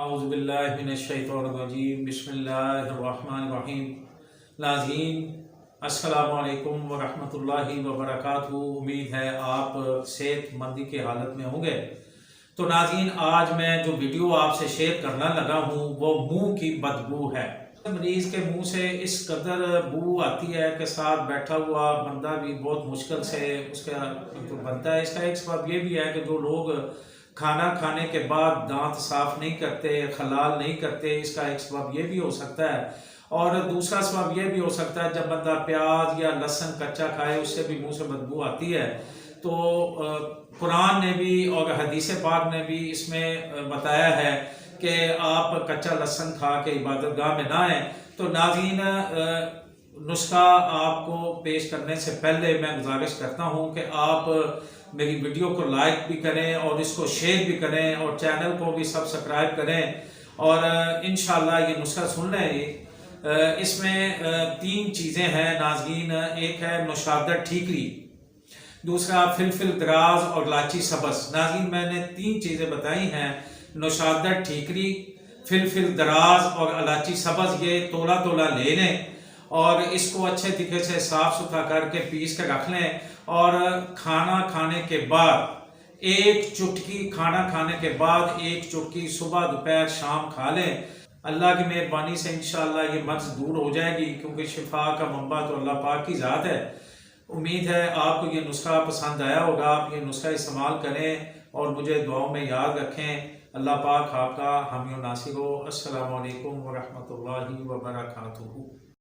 اعوذ باللہ من الشیطان الرجیم بسم اللہ الرحمن الرحیم۔ ناظرین السلام علیکم ورحمۃ اللہ وبرکاتہ۔ امید ہے آپ صحت مندی کے حالت میں ہوں گے۔ تو ناظرین آج میں جو ویڈیو آپ سے شیئر کرنا لگا ہوں وہ منہ کی بدبو ہے۔ مریض کے منہ سے اس قدر بو آتی ہے کہ ساتھ بیٹھا ہوا بندہ بھی بہت مشکل سے اس کا بنتا ہے۔ اس کا ایک سبب یہ بھی ہے کہ جو لوگ کھانا کھانے کے بعد دانت صاف نہیں کرتے، خلال نہیں کرتے، اس کا ایک سبب یہ بھی ہو سکتا ہے۔ اور دوسرا سبب یہ بھی ہو سکتا ہے جب بندہ پیاز یا لہسن کچا کھائے اس سے بھی منہ سے بدبو آتی ہے۔ تو قرآن نے بھی اور حدیث پاک نے بھی اس میں بتایا ہے کہ آپ کچا لہسن کھا کے عبادت گاہ میں نہ آئیں۔ تو ناظرین نسخہ آپ کو پیش کرنے سے پہلے میں گزارش کرتا ہوں کہ آپ میری ویڈیو کو لائک بھی کریں اور اس کو شیئر بھی کریں اور چینل کو بھی سبسکرائب کریں اور انشاءاللہ یہ نسخہ سن لیں۔ اس میں 3 چیزیں ہیں ناظرین۔ ایک ہے نوشادہ ٹھیکری، دوسرا فلفل دراز اور لاچی سبز۔ ناظرین میں نے 3 چیزیں بتائی ہیں، نوشادہ ٹھیکری، فلفل دراز اور الائچی سبز۔ یہ تولا تولا لے لیں اور اس کو اچھے طریقے سے صاف ستھرا کر کے پیس کے رکھ لیں اور کھانا کھانے کے بعد ایک چٹکی صبح دوپہر شام کھا لیں۔ اللہ کی مہربانی سے انشاءاللہ یہ مرض دور ہو جائے گی، کیونکہ شفا کا منبع تو اللہ پاک کی ذات ہے۔ امید ہے آپ کو یہ نسخہ پسند آیا ہوگا، آپ یہ نسخہ استعمال کریں اور مجھے دعاؤں میں یاد رکھیں۔ اللہ پاک آپ کا حامی و ناصر ہو۔ السلام علیکم ورحمۃ اللہ وبرکاتہ۔